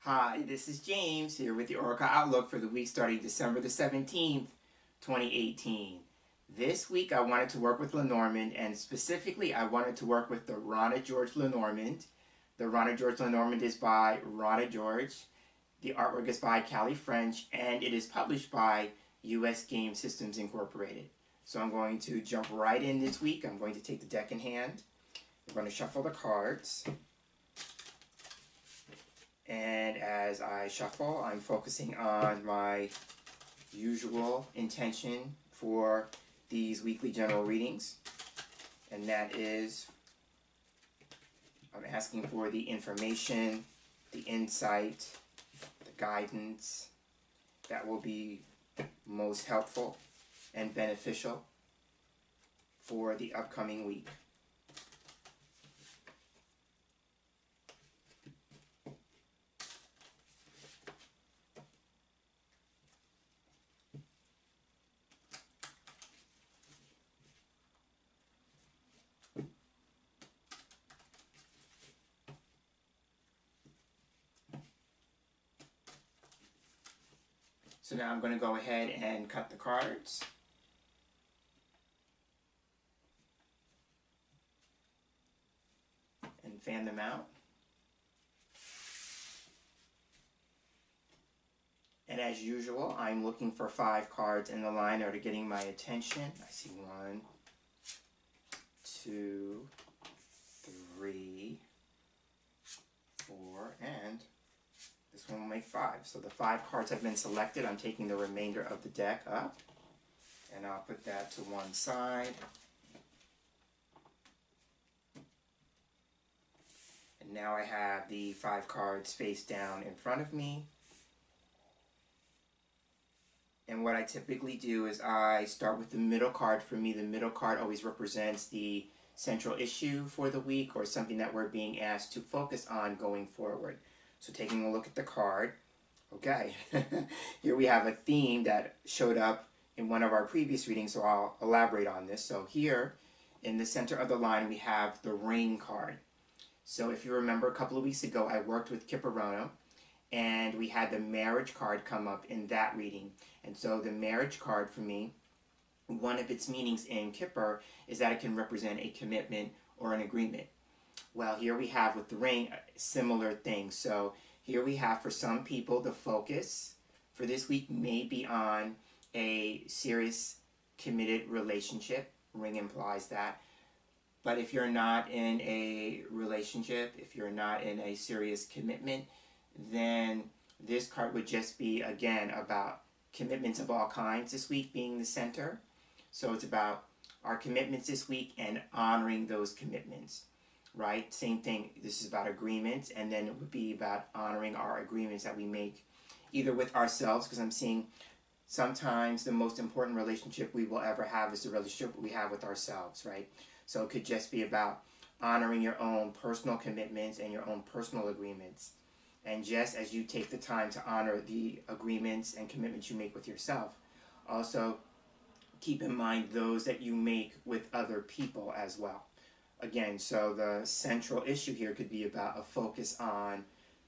Hi, this is James here with the Oracle Outlook for the week starting December the 17th, 2018. This week I wanted to work with Lenormand, and specifically I wanted to work with the Rana George Lenormand. The Rana George Lenormand is by Rana George. The artwork is by Callie French, and it is published by US Game Systems Incorporated. So I'm going to jump right in this week. I'm going to take the deck in hand. I'm going to shuffle the cards. And as I shuffle, I'm focusing on my usual intention for these weekly general readings. And that is, I'm asking for the information, the insight, the guidance that will be most helpful and beneficial for the upcoming week. So now I'm going to go ahead and cut the cards. And fan them out. And as usual, I'm looking for 5 cards in the line that are getting my attention. I see 1, 2, 3, 4, and this one will make 5. So the 5 cards have been selected. I'm taking the remainder of the deck up, and I'll put that to one side. And now I have the 5 cards face down in front of me. And what I typically do is I start with the middle card. For me, the middle card always represents the central issue for the week, or something that we're being asked to focus on going forward. So taking a look at the card, okay, here we have a theme that showed up in one of our previous readings, so I'll elaborate on this. So here, in the center of the line, we have the Ring card. So if you remember, a couple of weeks ago, I worked with Kiparona, and we had the Marriage card come up in that reading. And so the Marriage card, for me, one of its meanings in Kipper is that it can represent a commitment or an agreement. Well, here we have with the Ring a similar thing. So here we have, for some people, the focus for this week may be on a serious committed relationship. Ring implies that. But if you're not in a relationship, if you're not in a serious commitment, then this card would just be, again, about commitments of all kinds this week being the center. So it's about our commitments this week and honoring those commitments, right? Same thing, this is about agreements, and then it would be about honoring our agreements that we make either with ourselves, because I'm seeing sometimes the most important relationship we will ever have is the relationship we have with ourselves, right? So it could just be about honoring your own personal commitments and your own personal agreements. And just as you take the time to honor the agreements and commitments you make with yourself, also keep in mind those that you make with other people as well. Again, so the central issue here could be about a focus on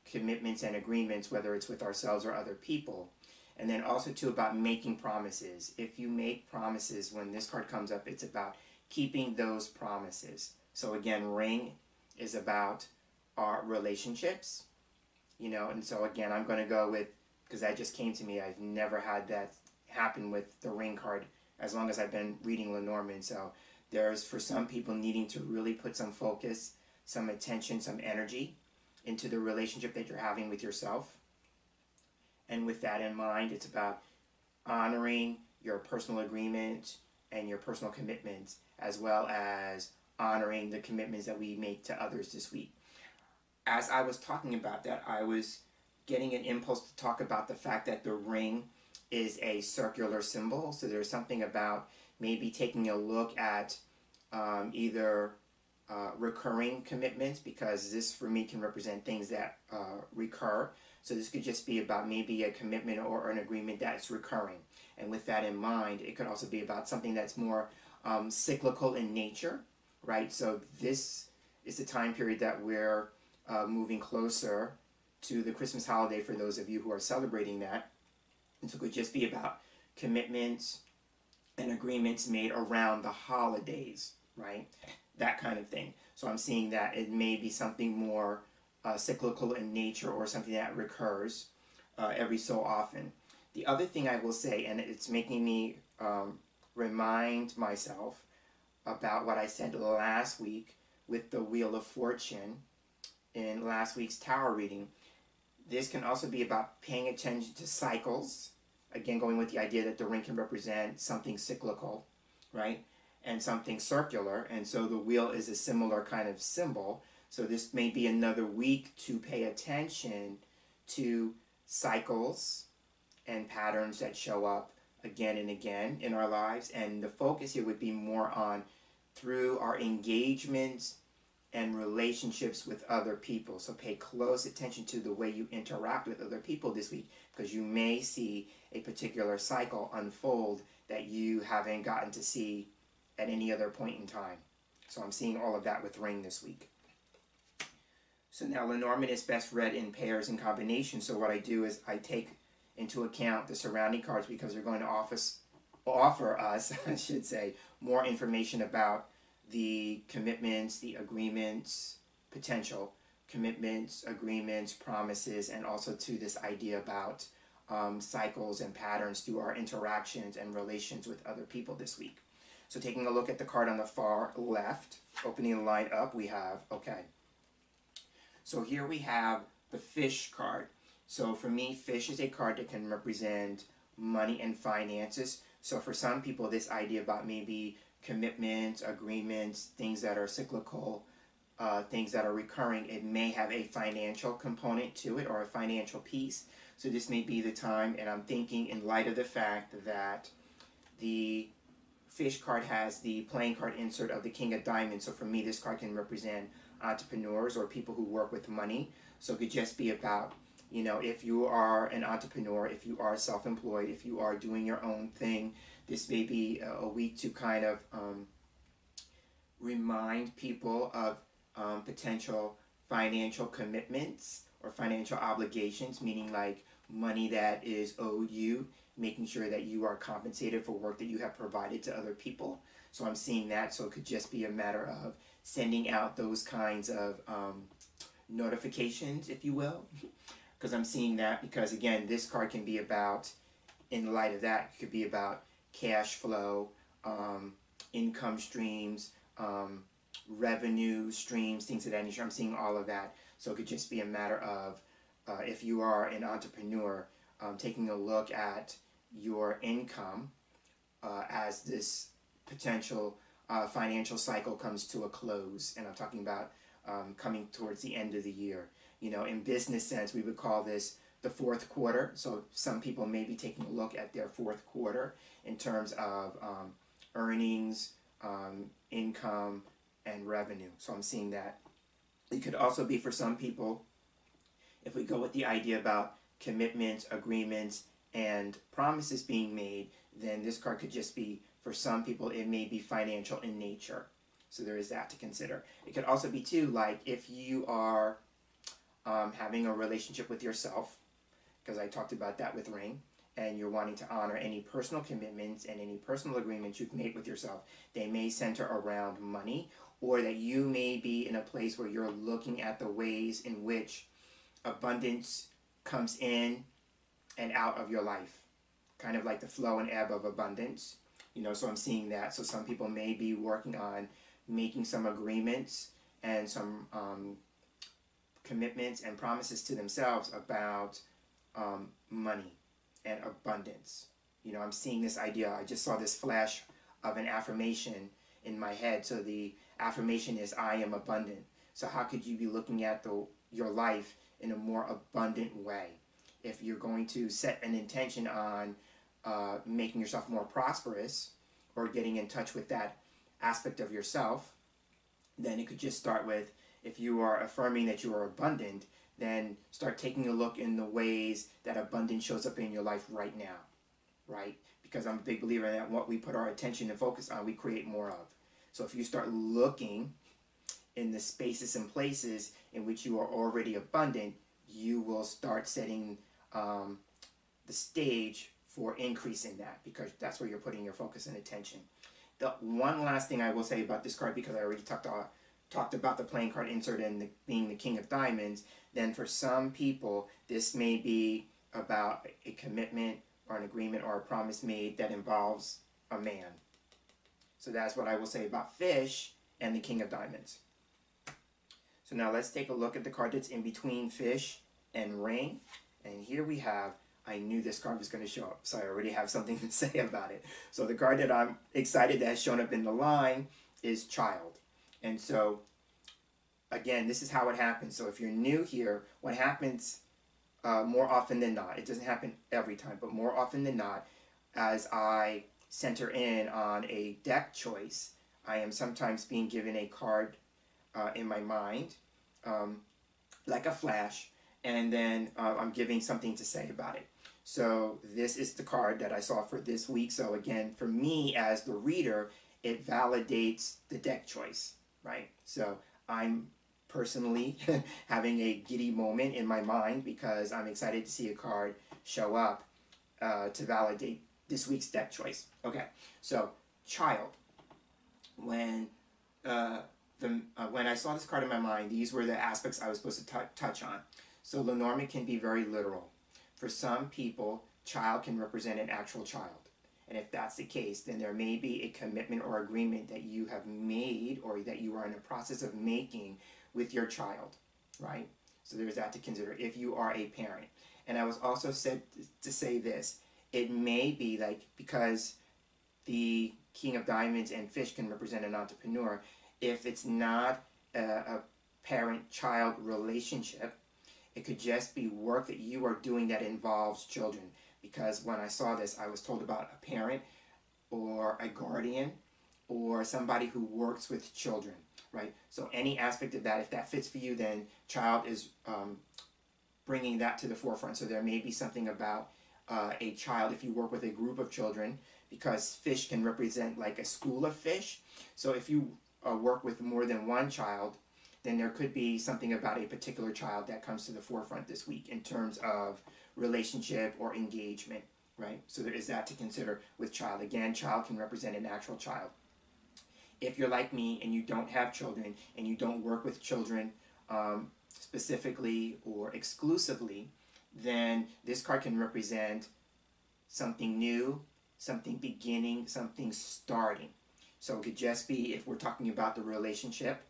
commitments and agreements, whether it's with ourselves or other people. And then also too about making promises. If you make promises, when this card comes up, it's about keeping those promises. So again, Ring is about our relationships. You know, and so again, I'm going to go with, because that just came to me, I've never had that happen with the Ring card as long as I've been reading Lenormand. So there's, for some people, needing to really put some focus, some attention, some energy into the relationship that you're having with yourself. And with that in mind, it's about honoring your personal agreement and your personal commitments, as well as honoring the commitments that we make to others this week. As I was talking about that, I was getting an impulse to talk about the fact that the Ring is a circular symbol. So there's something about maybe taking a look at either recurring commitments, because this for me can represent things that recur. So this could just be about maybe a commitment or an agreement that's recurring. And with that in mind, it could also be about something that's more cyclical in nature, right? So this is the time period that we're moving closer to the Christmas holiday for those of you who are celebrating that. And so it could just be about commitments and agreements made around the holidays, right? That kind of thing. So I'm seeing that it may be something more cyclical in nature, or something that recurs every so often. The other thing I will say, and it's making me remind myself about what I said last week with the Wheel of Fortune in last week's tarot reading. This can also be about paying attention to cycles. Again, going with the idea that the ring can represent something cyclical, right? And something circular. And so the wheel is a similar kind of symbol. So this may be another week to pay attention to cycles and patterns that show up again and again in our lives. And the focus here would be more on through our engagements and relationships with other people. So pay close attention to the way you interact with other people this week, because you may see a particular cycle unfold that you haven't gotten to see at any other point in time. So I'm seeing all of that with ring this week. So now Lenormand is best read in pairs and combinations. So what I do is I take into account the surrounding cards, because they're going to offer us, I should say, more information about the commitments, the agreements, potential commitments, agreements, promises, and also to this idea about cycles and patterns through our interactions and relations with other people this week. So taking a look at the card on the far left, opening the line up, we have, okay. So here we have the fish card. So for me, fish is a card that can represent money and finances. So for some people, this idea about maybe commitments, agreements, things that are cyclical, things that are recurring, it may have a financial component to it, or a financial piece. So this may be the time, and I'm thinking in light of the fact that the fish card has the playing card insert of the King of Diamonds. So for me, this card can represent entrepreneurs or people who work with money. So it could just be about, you know, if you are an entrepreneur, if you are self-employed, if you are doing your own thing, this may be a week to kind of remind people of potential financial commitments or financial obligations, meaning like money that is owed you, making sure that you are compensated for work that you have provided to other people. So I'm seeing that. So it could just be a matter of sending out those kinds of notifications, if you will, because I'm seeing that, because again, this card can be about, in light of that, it could be about cash flow, income streams, revenue streams, things of that nature. I'm seeing all of that. So it could just be a matter of, if you are an entrepreneur, taking a look at your income as this potential financial cycle comes to a close. And I'm talking about coming towards the end of the year. You know, in business sense, we would call this the fourth quarter. So some people may be taking a look at their fourth quarter in terms of earnings, income, and revenue. So I'm seeing that. It could also be for some people, if we go with the idea about commitments, agreements, and promises being made, then this card could just be, for some people, it may be financial in nature. So there is that to consider. It could also be too, like if you are having a relationship with yourself, because I talked about that with ring, and you're wanting to honor any personal commitments and any personal agreements you've made with yourself. They may center around money, or that you may be in a place where you're looking at the ways in which abundance comes in and out of your life, kind of like the flow and ebb of abundance. You know, so I'm seeing that. So some people may be working on making some agreements and some commitments and promises to themselves about money and abundance. You know, I'm seeing this idea. I just saw this flash of an affirmation in my head. So the affirmation is, I am abundant. So how could you be looking at your life in a more abundant way? If you're going to set an intention on making yourself more prosperous, or getting in touch with that aspect of yourself, then it could just start with, if you are affirming that you are abundant, then start taking a look in the ways that abundance shows up in your life right now, right? Because I'm a big believer that what we put our attention and focus on, we create more of. So if you start looking in the spaces and places in which you are already abundant, you will start setting the stage for increasing that, because that's where you're putting your focus and attention. The one last thing I will say about this card, because I already talked about the playing card insert and being the King of Diamonds, then for some people this may be about a commitment or an agreement or a promise made that involves a man. So that's what I will say about Fish and the King of Diamonds. So now let's take a look at the card that's in between Fish and Ring. And here we have, I knew this card was going to show up, so I already have something to say about it. So the card that I'm excited that has shown up in the line is Child. And so, again, this is how it happens. So if you're new here, what happens more often than not, it doesn't happen every time, but more often than not, as I center in on a deck choice, I am sometimes being given a card in my mind, like a flash, and then I'm giving something to say about it. So this is the card that I saw for this week. So again, for me as the reader, it validates the deck choice, right? So I'm personally having a giddy moment in my mind because I'm excited to see a card show up to validate this week's deck choice. Okay, so Child. When I saw this card in my mind, these were the aspects I was supposed to touch on. So Lenormand can be very literal. For some people, child can represent an actual child. And if that's the case, then there may be a commitment or agreement that you have made or that you are in the process of making with your child, right? So there's that to consider if you are a parent. And I was also said to say this, it may be like, because the King of Diamonds and Fish can represent an entrepreneur, if it's not a parent-child relationship, it could just be work that you are doing that involves children. Because when I saw this, I was told about a parent or a guardian or somebody who works with children, right? So any aspect of that, if that fits for you, then child is bringing that to the forefront. So there may be something about a child if you work with a group of children, because fish can represent like a school of fish. So if you work with more than one child, then there could be something about a particular child that comes to the forefront this week in terms of relationship or engagement, right? So there is that to consider with child. Again, child can represent an actual child. If you're like me and you don't have children and you don't work with children specifically or exclusively, then this card can represent something new, something beginning, something starting. So it could just be, if we're talking about the relationship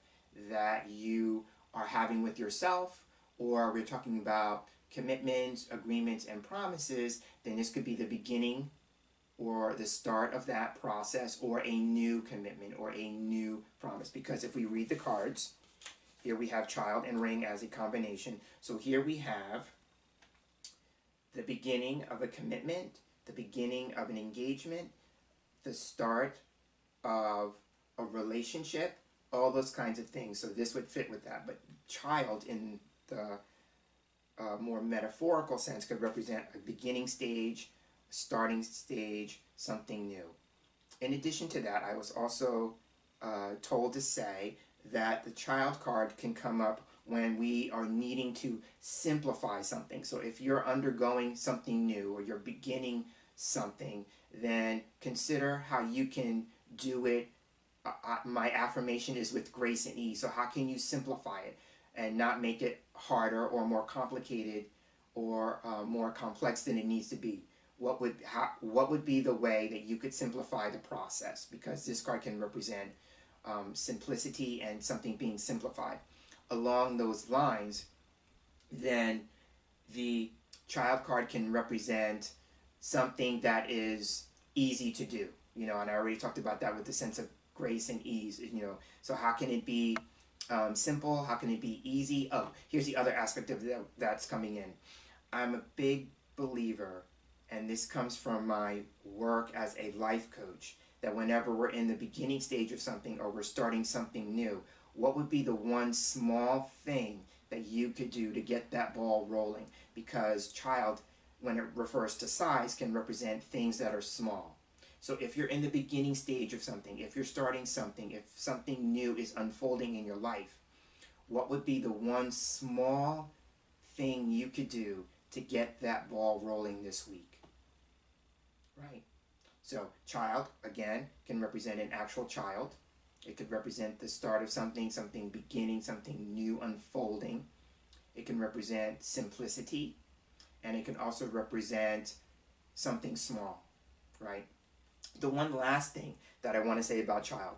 that you are having with yourself, or we're talking about commitments, agreements, and promises, then this could be the beginning or the start of that process, or a new commitment or a new promise. Because if we read the cards, here we have child and ring as a combination. So here we have the beginning of a commitment, the beginning of an engagement, the start of a relationship, all those kinds of things. So this would fit with that. But child in the more metaphorical sense could represent a beginning stage, a starting stage, something new. In addition to that, I was also told to say that the child card can come up when we are needing to simplify something. So if you're undergoing something new or you're beginning something, then consider how you can do it. My affirmation is with grace and ease. So how can you simplify it and not make it harder or more complicated or more complex than it needs to be? What would be the way that you could simplify the process? Because this card can represent simplicity and something being simplified. Along those lines, then the child card can represent something that is easy to do, and I already talked about that with the sense of grace and ease, so how can it be simple? How can it be easy? Oh, here's the other aspect of that's coming in. I'm a big believer, and this comes from my work as a life coach, that whenever we're in the beginning stage of something or we're starting something new, what would be the one small thing that you could do to get that ball rolling? Because child, when it refers to size, can represent things that are small. So if you're in the beginning stage of something, if you're starting something, if something new is unfolding in your life, what would be the one small thing you could do to get that ball rolling this week, right? So child, again, can represent an actual child. It could represent the start of something, something beginning, something new unfolding. It can represent simplicity, and it can also represent something small, right? The one last thing that I want to say about child,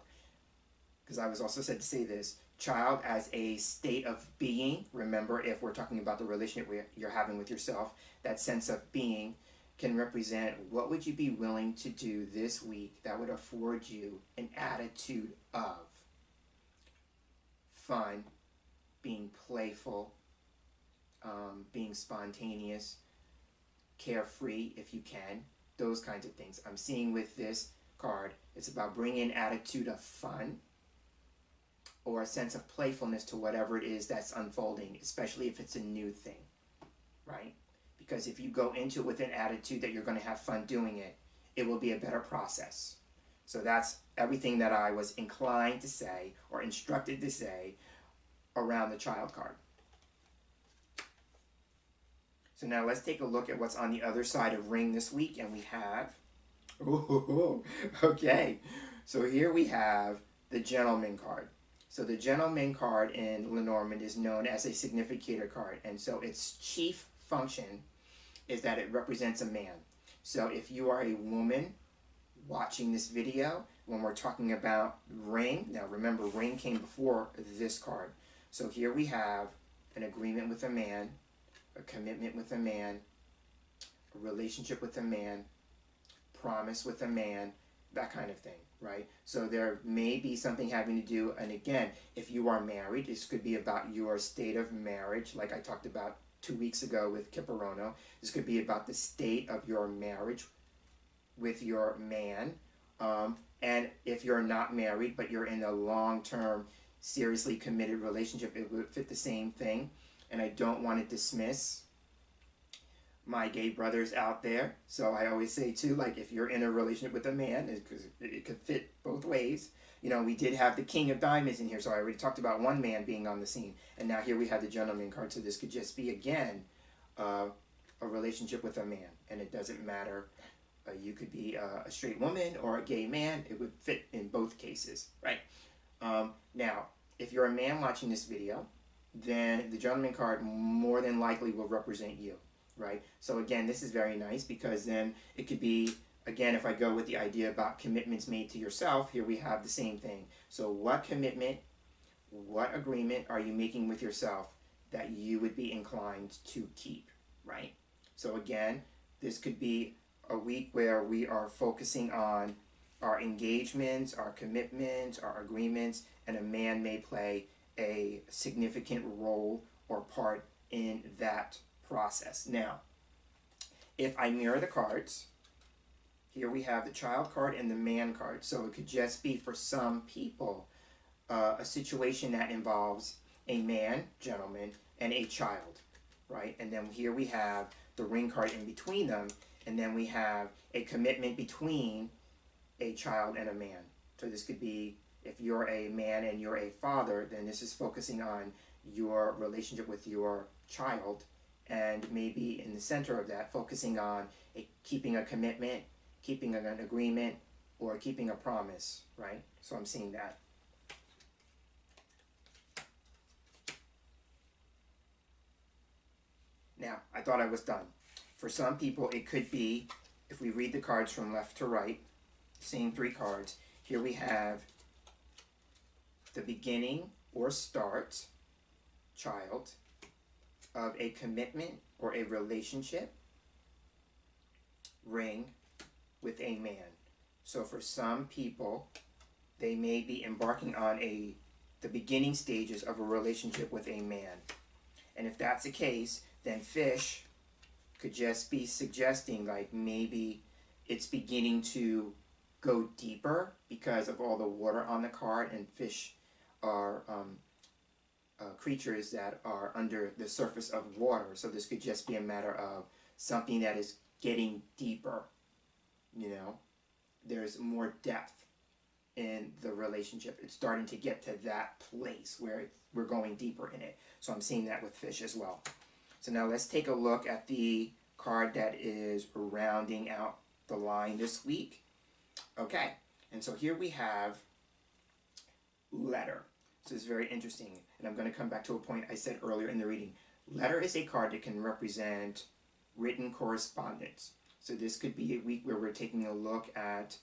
because I was also said to say this, child as a state of being, remember if we're talking about the relationship you're having with yourself, that sense of being can represent what would you be willing to do this week that would afford you an attitude of fun, being playful, being spontaneous, carefree if you can, those kinds of things. I'm seeing with this card, it's about bringing an attitude of fun or a sense of playfulness to whatever it is that's unfolding, especially if it's a new thing, right? Because if you go into it with an attitude that you're going to have fun doing it, it will be a better process. So that's everything that I was inclined to say or instructed to say around the child card. So now let's take a look at what's on the other side of ring this week, and we have, ooh, okay, so here we have the gentleman card. So the gentleman card in Lenormand is known as a significator card, and so its chief function is that it represents a man. So if you are a woman watching this video, when we're talking about ring, now remember ring came before this card. So here we have an agreement with a man, a commitment with a man, a relationship with a man, promise with a man, that kind of thing, right? So there may be something having to do, and again, if you are married, this could be about your state of marriage, like I talked about 2 weeks ago with Kiparono. This could be about the state of your marriage with your man. And if you're not married, but you're in a long-term, seriously committed relationship, it would fit the same thing. And I don't want to dismiss my gay brothers out there. So I always say too, like if you're in a relationship with a man, because it could fit both ways. You know, we did have the King of Diamonds in here, so I already talked about one man being on the scene. And now here we have the gentleman card, so this could just be, again, a relationship with a man. And it doesn't matter, you could be a straight woman or a gay man. It would fit in both cases, right? Now, if you're a man watching this video, then the gentleman card more than likely will represent you, right? So again, this is very nice because then it could be, again, if I go with the idea about commitments made to yourself, here we have the same thing. So what commitment, what agreement are you making with yourself that you would be inclined to keep, right? So again, this could be a week where we are focusing on our engagements, our commitments, our agreements, and a man may play a significant role or part in that process. Now, if I mirror the cards, here we have the child card and the man card. So it could just be, for some people, a situation that involves a man, gentleman, and a child, right? And then here we have the ring card in between them, and then we have a commitment between a child and a man. So this could be, if you're a man and you're a father, then this is focusing on your relationship with your child, and maybe in the center of that, focusing on keeping a commitment, keeping an agreement, or keeping a promise, right? So I'm seeing that. Now, I thought I was done. For some people, it could be, if we read the cards from left to right, seeing 3 cards, here we have the beginning or start, child, of a commitment or a relationship, ring, with a man. So for some people, they may be embarking on the beginning stages of a relationship with a man. And if that's the case, then fish could just be suggesting like maybe it's beginning to go deeper because of all the water on the card, and fish are creatures that are under the surface of water. So this could just be a matter of something that is getting deeper, you know. There's more depth in the relationship. It's starting to get to that place where we're going deeper in it. So I'm seeing that with fish as well. So now let's take a look at the card that is rounding out the line this week. Okay, and so here we have letter. So it's very interesting, and I'm going to come back to a point I said earlier in the reading. Letter is a card that can represent written correspondence. So this could be a week where we're taking a look at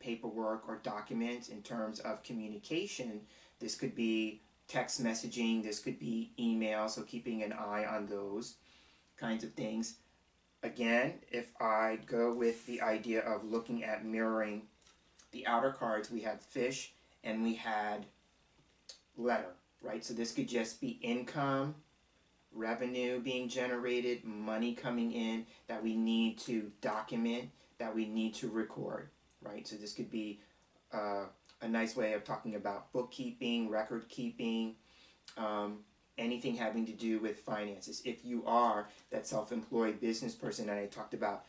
paperwork or documents in terms of communication. This could be text messaging, this could be email, so keeping an eye on those kinds of things. Again, if I go with the idea of looking at mirroring the outer cards, we had fish and we had letter, right? So this could just be income, revenue being generated, money coming in that we need to document, that we need to record, right? So this could be a nice way of talking about bookkeeping, record keeping, anything having to do with finances. If you are that self-employed business person that I talked about,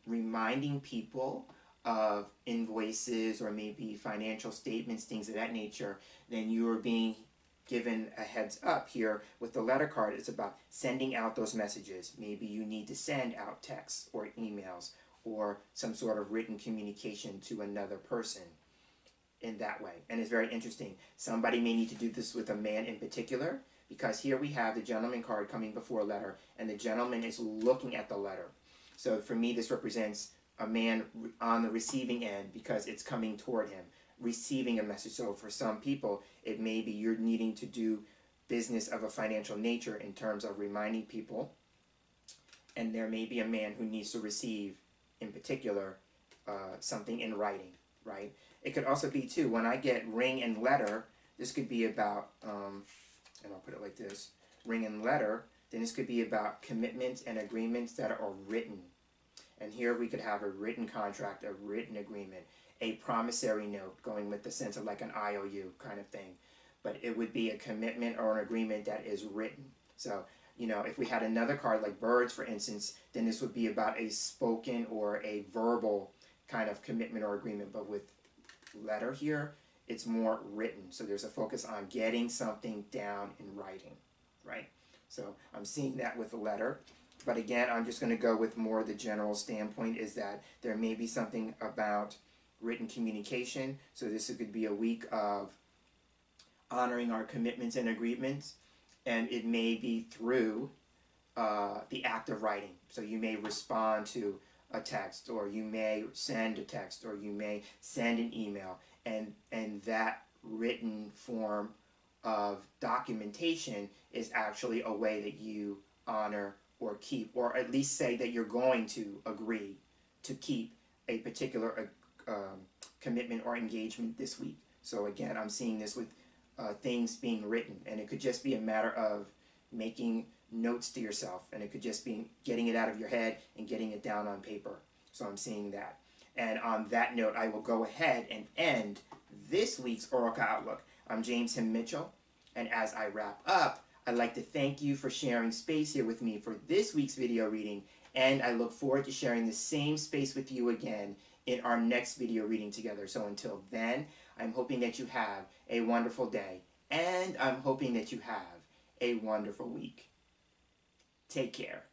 reminding people of invoices or maybe financial statements, things of that nature, then you are being given a heads up here with the letter card. It's about sending out those messages. Maybe you need to send out texts or emails or some sort of written communication to another person in that way. And it's very interesting. Somebody may need to do this with a man in particular, because here we have the gentleman card coming before a letter, and the gentleman is looking at the letter. So for me, this represents a man on the receiving end because it's coming toward him, receiving a message. So for some people, it may be you're needing to do business of a financial nature in terms of reminding people, and there may be a man who needs to receive, in particular, something in writing, right? It could also be, too, when I get ring and letter, this could be about, and I'll put it like this, ring and letter, then this could be about commitments and agreements that are written. And here we could have a written contract, a written agreement, a promissory note, going with the sense of like an IOU kind of thing. But it would be a commitment or an agreement that is written. So, you know, if we had another card like birds, for instance, then this would be about a spoken or a verbal kind of commitment or agreement. But with letter here, it's more written. So there's a focus on getting something down in writing, right? So I'm seeing that with the letter. But again, I'm just going to go with more the general standpoint is that there may be something about written communication. So this could be a week of honoring our commitments and agreements, and it may be through the act of writing. So you may respond to a text, or you may send a text, or you may send an email, and that written form of documentation is actually a way that you honor or keep, or at least say that you're going to agree to keep a particular commitment or engagement this week. So again, I'm seeing this with things being written, and it could just be a matter of making notes to yourself, and it could just be getting it out of your head and getting it down on paper. So I'm seeing that. And on that note, I will go ahead and end this week's Oracle Outlook. I'm James Himm Mitchell, and as I wrap up, I'd like to thank you for sharing space here with me for this week's video reading, and I look forward to sharing the same space with you again in our next video reading together. So until then, I'm hoping that you have a wonderful day, and I'm hoping that you have a wonderful week. Take care.